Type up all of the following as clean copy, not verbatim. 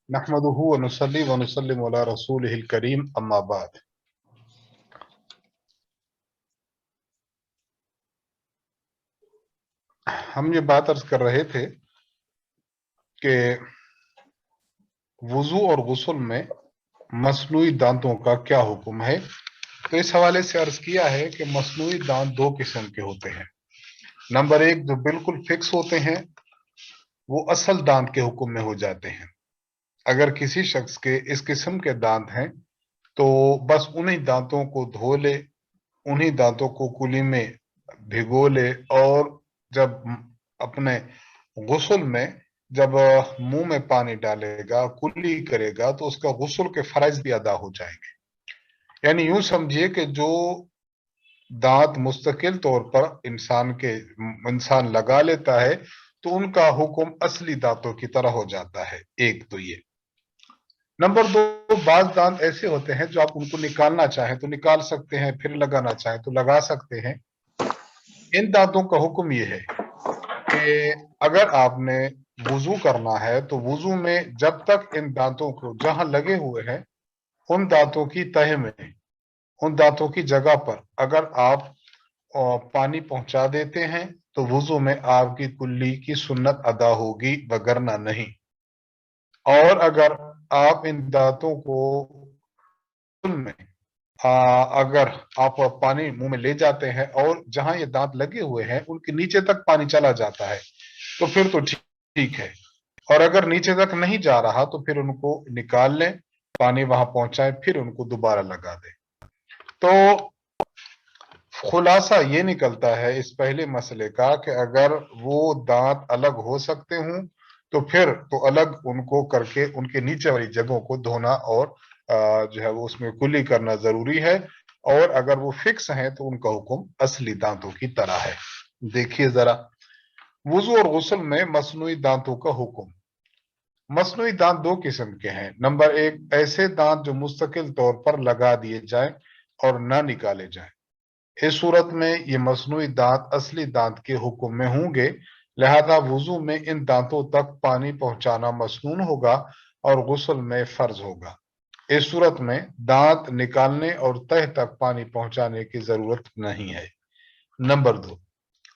नहमदुहु व नुसल्ली व नुसल्लिमु अला रसूलिहिल करीम अम्मा बाद। हम ये बात अर्ज कर रहे थे कि वुजू और गुस्ल में मसनूई दांतों का क्या हुक्म है। तो इस हवाले से अर्ज किया है कि मसनूई दांत दो किस्म के होते हैं। नंबर एक, जो बिल्कुल फिक्स होते हैं, वो असल दांत के हुक्म में हो जाते हैं। अगर किसी शख्स के इस किस्म के दांत हैं तो बस उन्हीं दांतों को धो ले, उन्हीं दांतों को कुली में भिगो ले, और जब अपने गुस्ल में जब मुंह में पानी डालेगा, कुल्ली करेगा, तो उसका गुस्ल के फर्ज भी अदा हो जाएंगे। यानी यूं समझिए कि जो दांत मुस्तकिल तौर पर इंसान लगा लेता है तो उनका हुक्म असली दांतों की तरह हो जाता है। एक तो ये। नंबर दो, बाज दांत ऐसे होते हैं जो आप उनको निकालना चाहें तो निकाल सकते हैं, फिर लगाना चाहें तो लगा सकते हैं। इन दांतों का हुक्म यह है कि अगर आपने वुजू करना है तो वुजू में जब तक इन दांतों को जहां लगे हुए हैं, उन दांतों की तह में, उन दांतों की जगह पर अगर आप पानी पहुंचा देते हैं तो वुजू में आपकी कुल्ली की सुन्नत अदा होगी, वगरना नहीं। और अगर आप इन दांतों को में अगर आप पानी मुंह में ले जाते हैं और जहां ये दांत लगे हुए हैं उनके नीचे तक पानी चला जाता है तो फिर तो ठीक है। और अगर नीचे तक नहीं जा रहा तो फिर उनको निकाल लें, पानी वहां पहुंचाएं, फिर उनको दोबारा लगा दें। तो खुलासा ये निकलता है इस पहले मसले का कि अगर वो दांत अलग हो सकते हूं तो फिर तो अलग उनको करके उनके नीचे वाली जगहों को धोना और जो है वो उसमें कुली करना जरूरी है। और अगर वो फिक्स हैं तो उनका हुक्म असली दांतों की तरह है। देखिए जरा, वुजू और गुस्ल में मसनूई दांतों का हुक्म। मसनूई दांत दो किस्म के हैं। नंबर एक, ऐसे दांत जो मुस्तकिल तौर पर लगा दिए जाएं और ना निकाले जाएं। इस सूरत में ये मसनूई दांत असली दांत के हुक्म में होंगे, लिहाजा वुजू में इन दांतों तक पानी पहुंचाना मसनून होगा और गुस्ल में फर्ज होगा। इस सूरत में दांत निकालने और तह तक पानी पहुंचाने की जरूरत नहीं है। नंबर दो,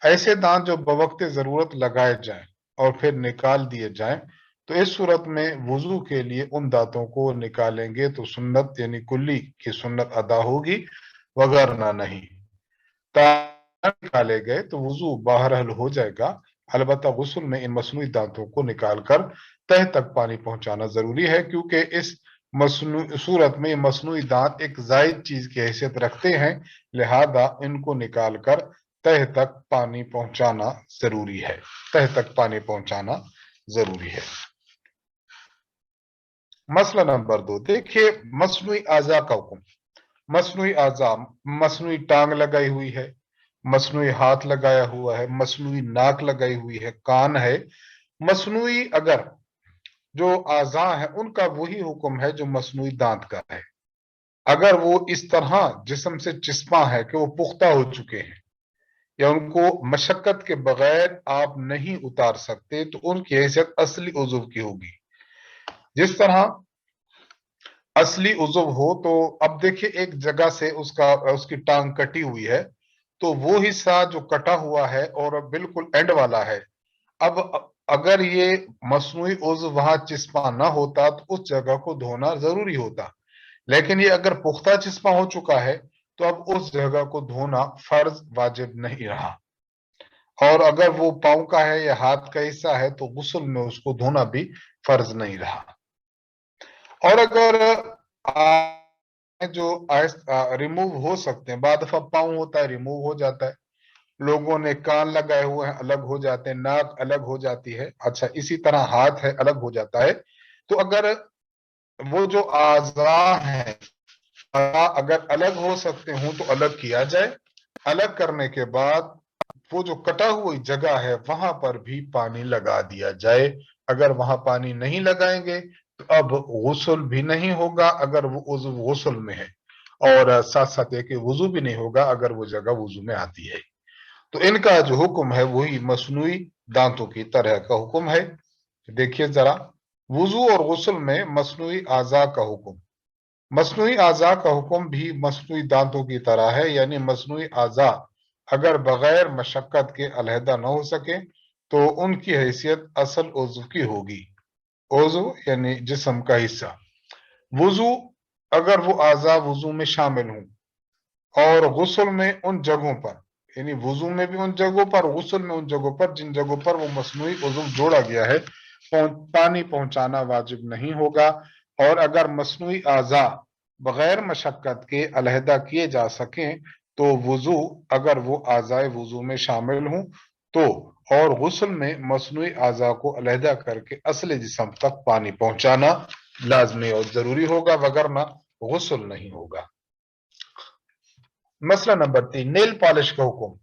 ऐसे दांत जो बवक्त जरूरत लगाए जाएं और फिर निकाल दिए जाएं, तो इस सूरत में वुजू के लिए उन दांतों को निकालेंगे तो सुन्नत यानी कुल्ली की सुन्नत अदा होगी, वगरना नहीं। निकाले गए तो वुजू बहरहाल हो जाएगा, अलबत्ता गुस्ल में इन मसनूई दांतों को निकालकर तह तक पानी पहुंचाना जरूरी है, क्योंकि इस सूरत में मसनूई दांत एक जायद चीज की हैसियत रखते हैं, लिहाजा इनको निकालकर तह तक पानी पहुंचाना जरूरी है। तह तक पानी पहुंचाना जरूरी है। मसला नंबर दो, देखिए मसनूई आजा का हुक्म। मसनूई आजा, मसनूई टांग लगाई हुई है, मसनूई हाथ लगाया हुआ है, मसनूई नाक लगाई हुई है, कान है। मसनूई अगर जो आजा है उनका वही हुक्म है जो मसनूई दांत का है। अगर वो इस तरह जिस्म से चिस्पा है कि वो पुख्ता हो चुके हैं या उनको मशक्कत के बगैर आप नहीं उतार सकते, तो उनकी हैसियत असली उज़ुव की होगी। जिस तरह असली उज़ुव हो, तो अब देखिए एक जगह से उसकी टांग कटी हुई है, तो वो हिस्सा जो कटा हुआ है और बिल्कुल एंड वाला है, अब अगर ये मसनूई उज़्व वहां चिस्पा ना होता तो उस जगह को धोना जरूरी होता। लेकिन ये अगर पुख्ता चिस्पा हो चुका है तो अब उस जगह को धोना फर्ज वाजिब नहीं रहा। और अगर वो पांव का है या हाथ का हिस्सा है तो गुस्ल में उसको धोना भी फर्ज नहीं रहा। और अगर जो रिमूव हो सकते हैं, बाद दफा पांव होता है रिमूव हो जाता है, लोगों ने कान लगाए हुए हैं अलग हो जाते हैं, नाक अलग हो जाती है, अच्छा इसी तरह हाथ है अलग हो जाता है। तो अगर वो जो आज़ा है अगर अलग हो सकते हो तो अलग किया जाए। अलग करने के बाद वो जो कटा हुई जगह है वहां पर भी पानी लगा दिया जाए। अगर वहां पानी नहीं लगाएंगे तो अब गुस्ल भी नहीं होगा अगर वो उज़्व गुस्ल में है, और साथ साथ एक वुजू भी नहीं होगा अगर वो जगह वुजू में आती है। तो इनका जो हुक्म है वही मसनूई दांतों की तरह का हुक्म है। देखिए जरा, वुजू और गुस्ल में मसनूई आज़ा का हुक्म। मसनूई आज़ा का हुक्म भी मसनूई दांतों की तरह है, यानी मसनूई आज़ा अगर बगैर मशक्कत के अलहदा न हो सके तो उनकी हैसियत असल उज़्व की होगी। उज़्व यानी जिस्म का हिस्सा। वुजू अगर वो आज़ा वुजू में शामिल हों, और गुस्ल में उन जगहों पर, यानी वुजू में भी उन जगहों पर, गुस्ल में उन जगहों पर जिन जगहों पर वो मसनूई उज़्व जोड़ा गया है, पानी पहुंचाना वाजिब नहीं होगा। और अगर मसनूई आज़ा बगैर मशक्कत के अलहदा किए जा सकें तो वुजू अगर वो आज़ाए वुजू में शामिल हों तो, और गुस्ल में मसनूई आज़ा को अलहदा करके असली जिस्म तक पानी पहुंचाना लाजमी और जरूरी होगा, वगरना गुस्ल नहीं होगा। मसला नंबर 3, नेल पॉलिश का हुक्म।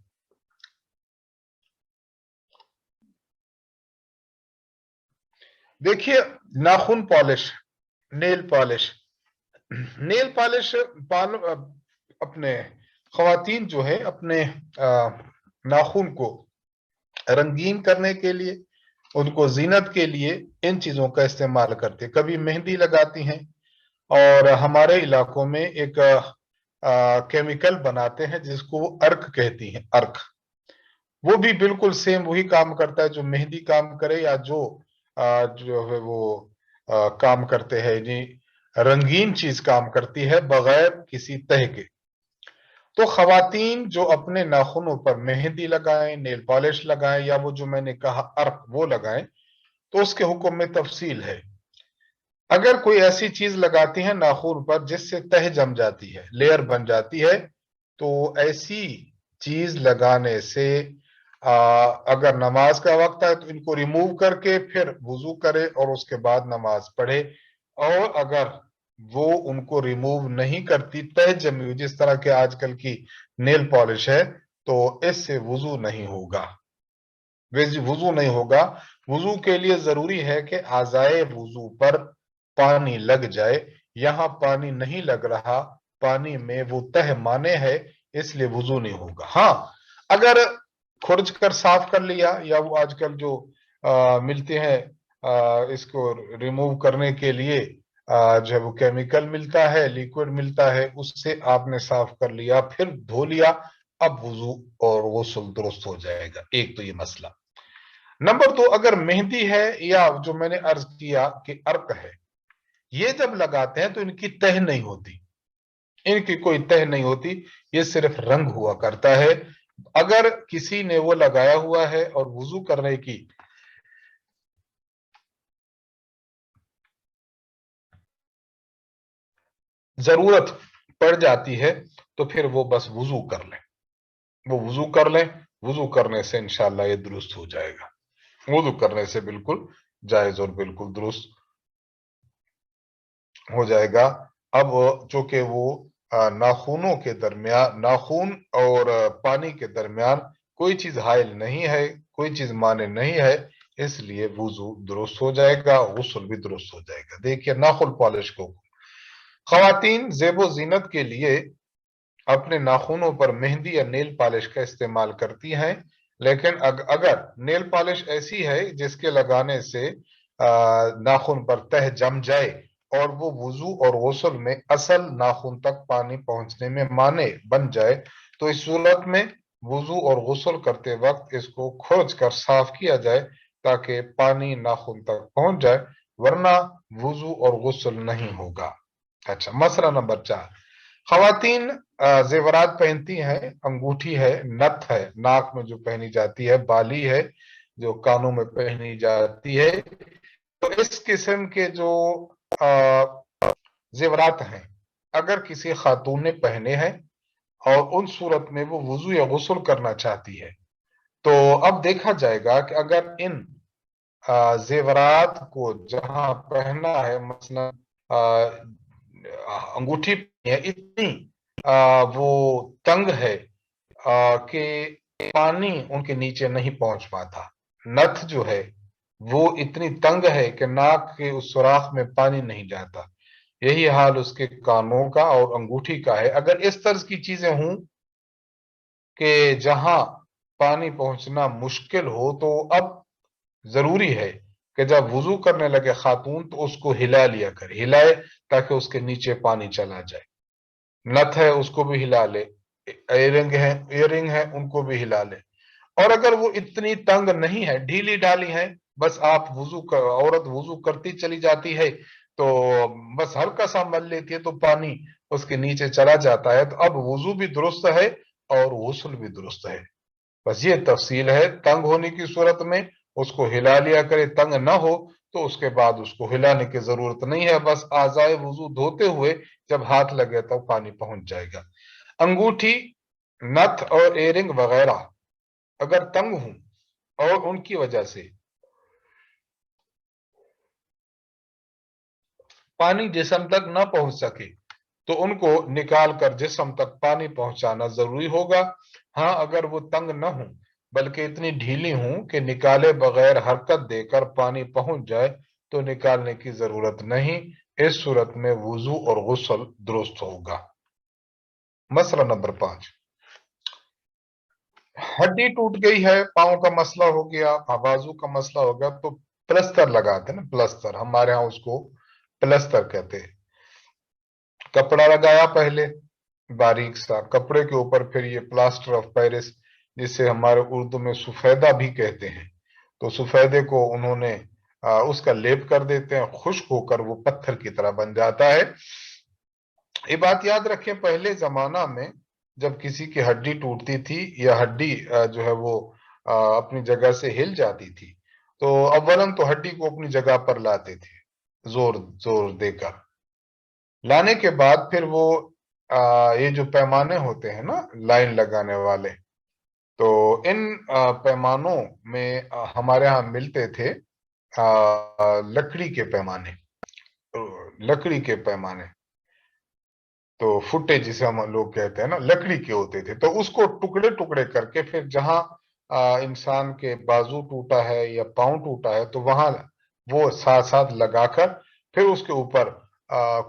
देखिए, नाखून polish, nail polish, nail polish अपने खवातीन जो है अपने नाखून को रंगीन करने के लिए, उनको जीनत के लिए इन चीजों का इस्तेमाल करते हैं। कभी मेहंदी लगाती हैं, और हमारे इलाकों में एक केमिकल बनाते हैं जिसको वो अर्क कहती हैं, अर्क। वो भी बिल्कुल सेम वही काम करता है जो मेहंदी काम करे, या जो है वो काम करते हैं, यानी रंगीन चीज काम करती है बगैर किसी तह के। तो खवातीन जो अपने नाखूनों पर मेहंदी लगाएं, नेल पॉलिश लगाएं, या वो जो मैंने कहा अर्क वो लगाएं, तो उसके हुक्म में तफसील है। अगर कोई ऐसी चीज लगाती है नाखून पर जिससे तह जम जाती है, लेयर बन जाती है, तो ऐसी चीज लगाने से अगर नमाज का वक्त है तो इनको रिमूव करके फिर वुजू करे और उसके बाद नमाज पढ़े। और अगर वो उनको रिमूव नहीं करती, तह जमी हुई जिस तरह के आजकल की नेल पॉलिश है, तो इससे वुजू नहीं होगा, वुजू नहीं होगा। वुजू के लिए जरूरी है कि आज़ाए वुजू पर पानी लग जाए। यहां पानी नहीं लग रहा, पानी में वो तह माने है, इसलिए वुजू नहीं होगा। हाँ, अगर खुरच कर साफ कर लिया, या वो आजकल जो मिलते हैं इसको रिमूव करने के लिए जब वो केमिकल मिलता है, लिक्विड मिलता है, उससे आपने साफ कर लिया फिर धो लिया, अब वुजू और गुस्ल दुरुस्त हो जाएगा। एक तो ये मसला। नंबर 2, अगर मेहंदी है या जो मैंने अर्ज किया कि अर्क है, ये जब लगाते हैं तो इनकी तह नहीं होती, इनकी कोई तह नहीं होती, ये सिर्फ रंग हुआ करता है। अगर किसी ने वो लगाया हुआ है और वुजू करने की जरूरत पड़ जाती है तो फिर वो बस वुजू कर लें, वो वुजू कर लें। वुजू करने से इंशाल्लाह ये दुरुस्त हो जाएगा, वुजू करने से बिल्कुल जायज और बिल्कुल दुरुस्त हो जाएगा। अब चूंकि वो नाखूनों के दरमियान, नाखून और पानी के दरमियान कोई चीज हाइल नहीं है, कोई चीज माने नहीं है, इसलिए वुजू दुरुस्त हो जाएगा, गुस्ल भी दुरुस्त हो जाएगा। देखिए, नाखून पॉलिश को खवातीन ज़ेबो जीनत के लिए अपने नाखूनों पर मेहंदी या नेल पॉलिश का इस्तेमाल करती हैं, लेकिन अगर नेल पॉलिश ऐसी है जिसके लगाने से नाखून पर तह जम जाए और वो वुजू और गुस्ल में असल नाखून तक पानी पहुंचने में माने बन जाए, तो इस सूरत में वुजू और गुस्ल करते वक्त इसको खोज कर साफ किया जाए ताकि पानी नाखून तक पहुंच जाए, वरना वुजू और गुस्ल नहीं होगा। अच्छा, मसला नंबर 4, खवातीन जेवरात पहनती हैं, अंगूठी है, नथ है, नाक में जो पहनी जाती है, बाली है जो कानों में पहनी जाती है। तो इस किस्म के जो जेवरात हैं, अगर किसी खातून ने पहने हैं और उन सूरत में वो वुजू या गुस्ल करना चाहती है, तो अब देखा जाएगा कि अगर इन जेवरात को जहां पहना है, मसलन अंगूठी है इतनी वो तंग है कि पानी उनके नीचे नहीं पहुंच पाता, नथ जो है वो इतनी तंग है कि नाक के उस सुराख में पानी नहीं जाता। यही हाल उसके कानों का और अंगूठी का है। अगर इस तरह की चीजें हों कि जहां पानी पहुंचना मुश्किल हो, तो अब जरूरी है کہ جب وضو کرنے لگے خاتون تو اس کو ہلا لیا کر، ہلائے تاکہ اس کے نیچے پانی چلا جائے، نتھ ہے اس کو بھی ہلا لے، ایئرنگ ہے ان کو بھی ہلا لے، اور اگر وہ اتنی تنگ نہیں ہے، ڈھیلی ڈالی ہے، بس آپ عورت وضو کرتی چلی جاتی ہے تو بس ہلکا سا مل لیتی ہے تو پانی اس کے نیچے چلا جاتا ہے، تو اب وضو بھی درست ہے اور غسل بھی درست ہے۔ بس یہ تفصیل ہے، تنگ ہونے کی صورت میں اس کو ہلا لیا کرے، تنگ نہ ہو تو اس کے بعد اس کو ہلانے کی ضرورت نہیں ہے، بس اعضائے وضو دھوتے ہوئے جب ہاتھ لگے تو پانی پہنچ جائے گا۔ انگوٹھی، نتھ اور ایرنگ وغیرہ اگر تنگ ہوں اور ان کی وجہ سے پانی جسم تک نہ پہنچ سکے تو ان کو نکال کر جسم تک پانی پہنچانا ضروری ہوگا۔ ہاں اگر وہ تنگ نہ ہوں بلکہ اتنی ڈھیلی ہوں کہ نکالے بغیر حرکت دے کر پانی پہنچ جائے تو نکالنے کی ضرورت نہیں، اس صورت میں وضو اور غسل درست ہوگا۔ مسئلہ نمبر 5، ہڈی ٹوٹ گئی ہے، پاؤں کا مسئلہ ہو گیا، بازو کا مسئلہ ہو گیا تو پلستر لگاتے ہیں نا، پلستر ہمارے ہاں اس کو پلستر کہتے ہیں۔ کپڑا لگایا پہلے باریک سا، کپڑے کے اوپر پھر یہ پلاسٹر آف پیرس جسے ہمارے اردو میں سفیدہ بھی کہتے ہیں، تو سفیدے کو انہوں نے اس کا لیپ کر دیتے ہیں، خشک ہو کر وہ پتھر کی طرح بن جاتا ہے۔ یہ بات یاد رکھیں، پہلے زمانہ میں جب کسی کی ہڈی ٹوٹتی تھی یا ہڈی جو ہے وہ اپنی جگہ سے ہل جاتی تھی تو اولاً تو ہڈی کو اپنی جگہ پر لاتے تھے زور زور دے کر، لانے کے بعد پھر وہ یہ جو پیمانے ہوتے ہیں نا لائن لگانے والے، تو ان پیمانوں میں ہمارے ہاں ملتے تھے لکڑی کے پیمانے، لکڑی کے پیمانے تو فٹے جسے ہم لوگ کہتے ہیں نا، لکڑی کے ہوتے تھے، تو اس کو ٹکڑے ٹکڑے کر کے پھر جہاں انسان کے بازو ٹوٹا ہے یا پاؤں ٹوٹا ہے تو وہاں وہ ساتھ ساتھ لگا کر پھر اس کے اوپر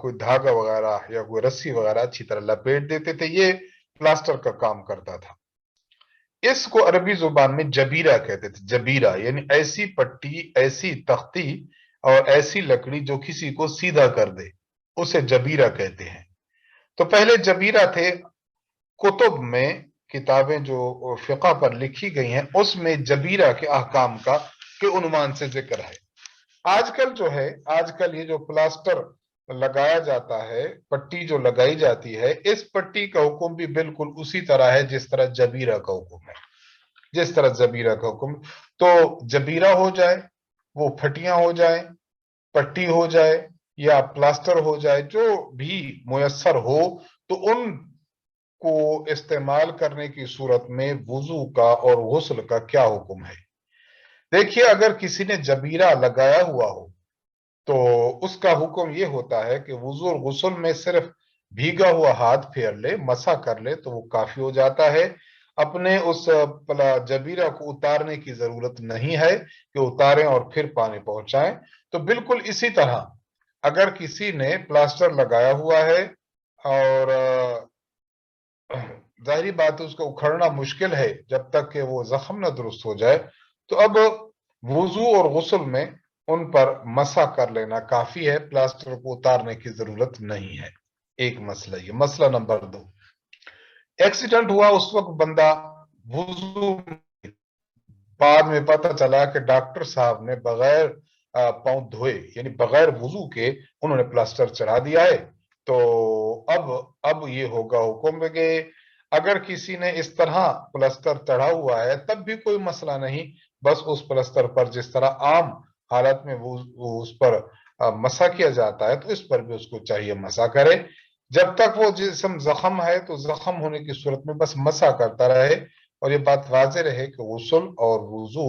کوئی دھاگا وغیرہ یا کوئی رسی وغیرہ اچھی طرح لپیٹ دیتے تھے، یہ پلاسٹر کا کام کرتا تھا۔ اس کو عربی زبان میں جبیرہ کہتے تھے، جبیرہ یعنی ایسی پٹی، ایسی تختی اور ایسی لکڑی جو کسی کو سیدھا کر دے، اسے جبیرہ کہتے ہیں۔ تو پہلے جبیرہ تھے، کتب میں کتابیں جو فقہ پر لکھی گئی ہیں اس میں جبیرہ کے احکام کا کے عنوان سے ذکر ہے۔ آج کل جو ہے، آج کل یہ جو پلاسٹر لگایا جاتا ہے، پٹی جو لگائی جاتی ہے، اس پٹی کا حکم بھی بالکل اسی طرح ہے جس طرح جبیرہ کا حکم ہے، جس طرح جبیرہ کا حکم۔ تو جبیرہ ہو جائے، وہ پھٹیاں ہو جائیں، پٹی ہو جائے یا پلاسٹر ہو جائے، جو بھی میسر ہو، تو ان کو استعمال کرنے کی صورت میں وضو کا اور غسل کا کیا حکم ہے؟ دیکھیے، اگر کسی نے جبیرہ لگایا ہوا ہو تو اس کا حکم یہ ہوتا ہے کہ وضو اور غسل میں صرف بھیگا ہوا ہاتھ پھیر لے، مسح کر لے تو وہ کافی ہو جاتا ہے، اپنے اس جبیرہ کو اتارنے کی ضرورت نہیں ہے کہ اتاریں اور پھر پانی پہنچائیں۔ تو بالکل اسی طرح اگر کسی نے پلاسٹر لگایا ہوا ہے اور ظاہری بات ہے اس کو اکھڑنا مشکل ہے جب تک کہ وہ زخم نہ درست ہو جائے، تو اب وضو اور غسل میں ان پر مسح کر لینا کافی ہے، پلاسٹر کو اتارنے کی ضرورت نہیں ہے۔ ایک مسئلہ یہ۔ مسئلہ نمبر 2، ایکسیڈنٹ ہوا، اس وقت بندہ وضو، بعد میں پتہ چلا کہ ڈاکٹر صاحب نے بغیر پاؤں دھوئے یعنی بغیر وضو کے انہوں نے پلاسٹر چڑھا دیا ہے، تو اب یہ ہوگا حکم کہ اگر کسی نے اس طرح پلاسٹر چڑھا ہوا ہے تب بھی کوئی مسئلہ نہیں، بس اس پلاسٹر پر جس طرح عام حالت میں اس پر مسح کیا جاتا ہے تو اس پر بھی اس کو چاہیے مسح کرے، جب تک وہ جسم زخم ہے تو زخم ہونے کی صورت میں بس مسح کرتا رہے، اور یہ بات واضح رہے کہ غسل اور وضو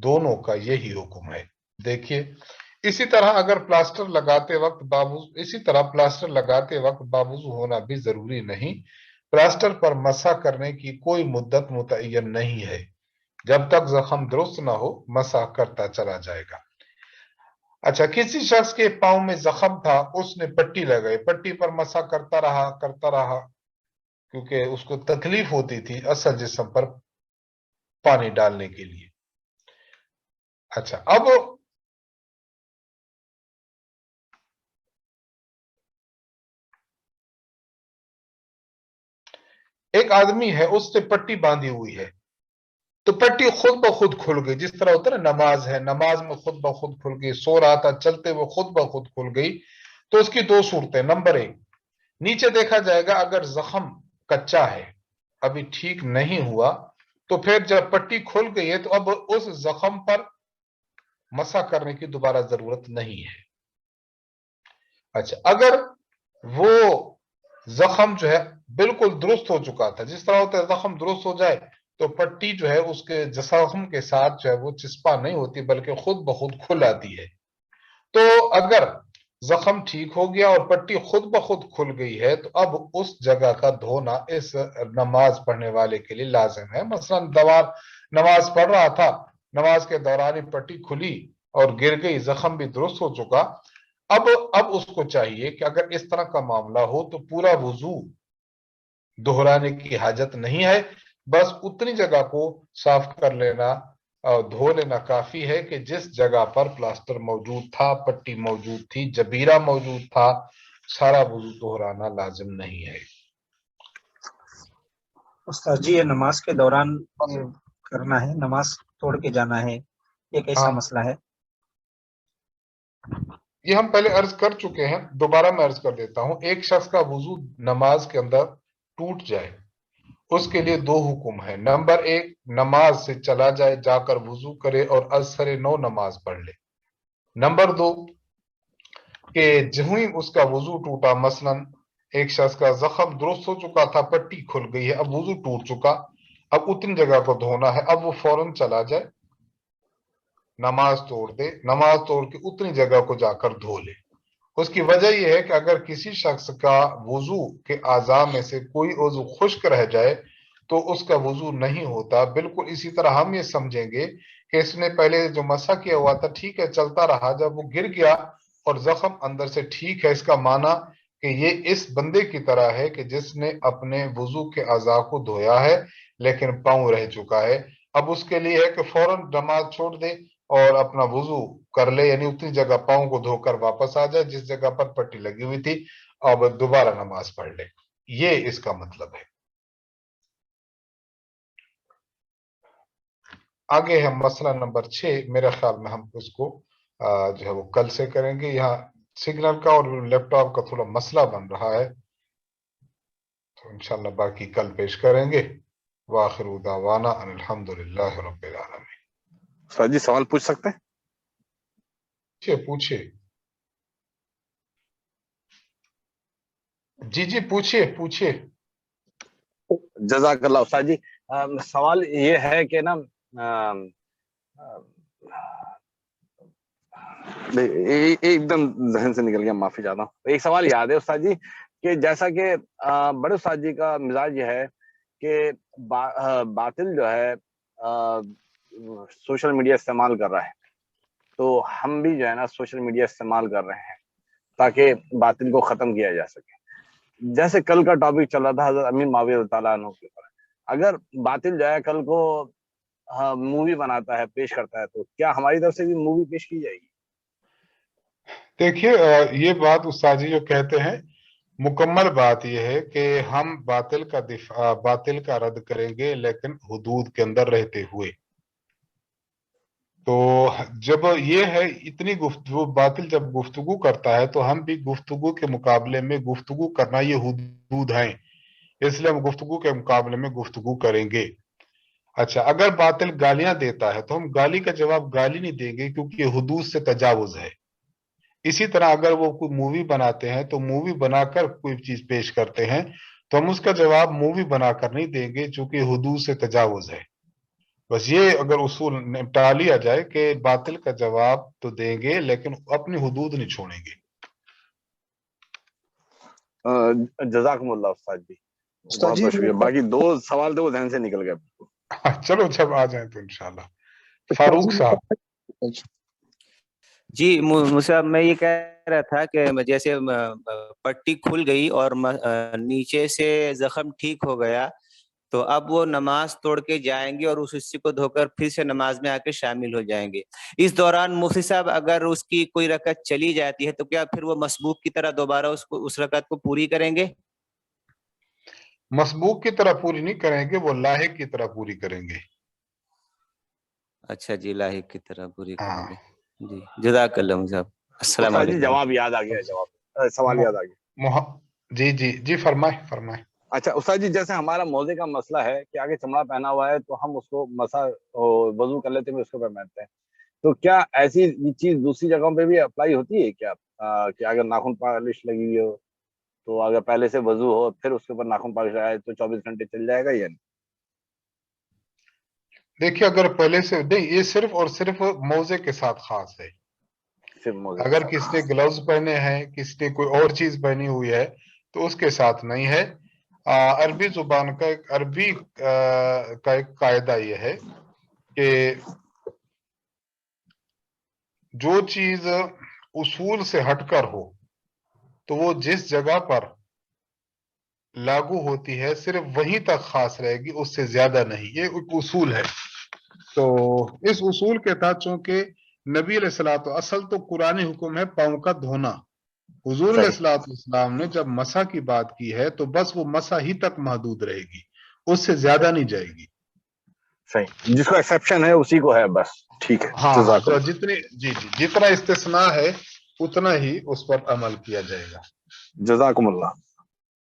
دونوں کا یہی حکم ہے۔ دیکھیے، اسی طرح اگر پلاسٹر لگاتے وقت باوضو ہونا بھی ضروری نہیں، پلاسٹر پر مسح کرنے کی کوئی مدت متعین نہیں ہے، جب تک زخم درست نہ ہو مسح کرتا چلا جائے گا۔ اچھا، کسی شخص کے پاؤں میں زخم تھا، اس نے پٹی لگائی، پٹی پر مسح کرتا رہا کیونکہ اس کو تکلیف ہوتی تھی اصل جسم پر پانی ڈالنے کے لیے۔ اچھا، اب ایک آدمی ہے اس سے پٹی باندھی ہوئی ہے تو پٹی خود بخود کھل گئی, جس طرح ہوتا ہے نا نماز ہے, نماز میں خود بخود کھل گئی, سو رہا تھا چلتے ہوئے خود بخود کھل گئی. تو اس کی دو صورتیں, نمبر ایک نیچے دیکھا جائے گا اگر زخم کچا ہے ابھی ٹھیک نہیں ہوا تو پھر جب پٹی کھل گئی ہے تو اب اس زخم پر مسح کرنے کی دوبارہ ضرورت نہیں ہے. اچھا اگر وہ زخم جو ہے بالکل درست ہو چکا تھا, جس طرح ہوتا ہے زخم درست ہو جائے تو پٹی جو ہے اس کے زخم کے ساتھ جو ہے وہ چسپا نہیں ہوتی بلکہ خود بخود کھل آتی ہے. تو اگر زخم ٹھیک ہو گیا اور پٹی خود بخود کھل گئی ہے تو اب اس جگہ کا دھونا اس نماز پڑھنے والے کے لیے لازم ہے. مثلا نماز پڑھ رہا تھا, نماز کے دوران ہی پٹی کھلی اور گر گئی, زخم بھی درست ہو چکا, اب اس کو چاہیے کہ اگر اس طرح کا معاملہ ہو تو پورا وضو دہرانے کی حاجت نہیں ہے, بس اتنی جگہ کو صاف کر لینا اور دھو لینا کافی ہے کہ جس جگہ پر پلاسٹر موجود تھا, پٹی موجود تھی, جبیرہ موجود تھا, سارا وضو دہرانا لازم نہیں ہے. استاد جی یہ نماز کے دوران کرنا ہے, نماز توڑ کے جانا ہے, یہ کیسا مسئلہ ہے؟ یہ ہم پہلے عرض کر چکے ہیں, دوبارہ میں عرض کر دیتا ہوں. ایک شخص کا وضو نماز کے اندر ٹوٹ جائے اس کے لیے دو حکم ہے. نمبر ایک نماز سے چلا جائے, جا کر وضو کرے اور ازسر نو نماز پڑھ لے. نمبر دو کہ جہوں ہی اس کا وضو ٹوٹا, مثلا ایک شخص کا زخم درست ہو چکا تھا, پٹی کھل گئی ہے, اب وضو ٹوٹ چکا, اب اتنی جگہ کو دھونا ہے, اب وہ فوراً چلا جائے نماز توڑ دے, نماز توڑ کے اتنی جگہ کو جا کر دھو لے. اس کی وجہ یہ ہے کہ اگر کسی شخص کا وضو کے اعضاء میں سے کوئی عضو خشک رہ جائے تو اس کا وضو نہیں ہوتا. بالکل اسی طرح ہم یہ سمجھیں گے کہ اس نے پہلے جو مسح کیا ہوا تھا ٹھیک ہے چلتا رہا, جب وہ گر گیا اور زخم اندر سے ٹھیک ہے, اس کا معنی کہ یہ اس بندے کی طرح ہے کہ جس نے اپنے وضو کے اعضاء کو دھویا ہے لیکن پاؤں رہ چکا ہے. اب اس کے لیے ہے کہ فوراً نماز چھوڑ دے اور اپنا وضو کر لے, یعنی اتنی جگہ پاؤں کو دھو کر واپس آ جائے جس جگہ پر پٹی لگی ہوئی تھی, اب دوبارہ نماز پڑھ لے. یہ اس کا مطلب ہے. آگے ہے مسئلہ نمبر 6. میرے خیال میں ہم اس کو جو ہے وہ کل سے کریں گے. یہاں سگنل کا اور لیپ ٹاپ کا تھوڑا مسئلہ بن رہا ہے تو انشاءاللہ باقی کل پیش کریں گے. وآخر دعوانا ان الحمدللہ رب العالمین. سر جی سوال پوچھ سکتے ہیں؟ پوچھئے. جی پوچھئے. جزاک اللہ. استاد جی سوال یہ ہے کہ نا ایک دم ذہن سے نکل گیا, معافی چاہتا ہوں. ایک سوال یاد ہے استاد جی کہ جیسا کہ بڑے استاد جی کا مزاج یہ ہے کہ باطل جو ہے سوشل میڈیا استعمال کر رہا ہے, تو ہم بھی جو ہے نا سوشل میڈیا استعمال کر رہے ہیں تاکہ باطل کو ختم کیا جا سکے. جیسے کل کا ٹاپک چل رہا تھا حضرت امیر معاویہ رضی اللہ عنہ کے اوپر, اگر باطل جو ہے کل کو مووی بناتا ہے, پیش کرتا ہے, تو کیا ہماری طرف سے بھی مووی پیش کی جائے گی؟ دیکھیے یہ بات استاد جی جو کہتے ہیں مکمل بات یہ ہے کہ ہم باطل کا رد کریں گے لیکن حدود کے اندر رہتے ہوئے. تو جب یہ ہے اتنی گفتگو, باطل جب گفتگو کرتا ہے تو ہم بھی گفتگو کے مقابلے میں گفتگو کرنا یہ حدود ہیں, اس لیے ہم گفتگو کے مقابلے میں گفتگو کریں گے. اچھا اگر باطل گالیاں دیتا ہے تو ہم گالی کا جواب گالی نہیں دیں گے کیونکہ یہ حدود سے تجاوز ہے. اسی طرح اگر وہ کوئی مووی بناتے ہیں تو مووی بنا کر کوئی چیز پیش کرتے ہیں تو ہم اس کا جواب مووی بنا کر نہیں دیں گے چونکہ حدود سے تجاوز ہے. بس یہ اگر اصول نپٹا لیا جائے کہ باطل کا جواب تو دیں گے لیکن اپنی حدود نہیں چھوڑیں گے. جزاکم اللہ استاد جی, بہت بہت شکریہ. باقی دو سوال تھے وہ ذہن سے نکل گئے. چلو جب آ جائیں تو انشاءاللہ. فاروق صاحب. جی مصعب, میں یہ کہہ رہا تھا کہ جیسے پٹی کھل گئی اور نیچے سے زخم ٹھیک ہو گیا تو اب وہ نماز توڑ کے جائیں گے اور اس حصے کو دھو کر پھر سے نماز میں آ کے شامل ہو جائیں گے. اس دوران مفتی صاحب اگر اس کی کوئی رکعت چلی جاتی ہے تو کیا پھر وہ مسبوق کی طرح دوبارہ اس رکعت کو پوری کریں گے؟ مسبوق की तरह पूरी नहीं करेंगे, वो लाहिक की तरह पूरी करेंगे. अच्छा जी, लाहिक की तरह पूरी हाँ. करेंगे. जी, जज़ाकल्लाह मुझाब. अस्सलाम उस्ताद जी वालेकुम. जवाब याद आ गया, जवाब सवाल याद आ गया. जी जी जी, फरमाए फरमाए. अच्छा उस्ताद जी, जैसे हमारा मोजे का मसला है कि आगे चमड़ा पहना हुआ है तो हम उसको मसा वजू कर लेते हैं, उसके ऊपर पहनते हैं, तो क्या ऐसी चीज दूसरी जगहों पे भी अप्लाई होती है क्या? कि अगर नाखून पॉलिश लगी हुई हो तो अगर पहले से वजू हो फिर उसके ऊपर नाखून पॉलिश आए तो 24 घंटे चल जाएगा या नहीं? देखिए, अगर पहले से नहीं, ये सिर्फ और सिर्फ मोजे के साथ खास है. सिर्फ मोजे के अगर साथ? किसने ग्लव्स पहने हैं, किसने कोई और चीज पहनी हुई है, तो उसके साथ नहीं है. अरबी जुबान का एक का एक कायदा ये है कि जो चीज उसूल से हटकर हो तो वो जिस जगह पर लागू होती है सिर्फ वहीं तक खास रहेगी, उससे ज्यादा नहीं. ये एक उसूल है. तो इस उसूल के तहत चूंकि नबी अलैहिस्सलात, असल तो कुरानी हुक्म है पाँव का धोना. हुजूर सही अलैहिस्सलाम ने जब मसा की बात की है तो बस वो मसा ही तक महदूद रहेगी, उससे ज्यादा नहीं जाएगी. सही, जिसको एक्सेप्शन है उसी को है बस. ठीक है, हाँ हाँ, तो जज़ाकल्लाह. जितने जी जी जितना इस्तिस्ना है उतना ही उस पर अमल किया जाएगा. जज़ाकुमुल्लाह.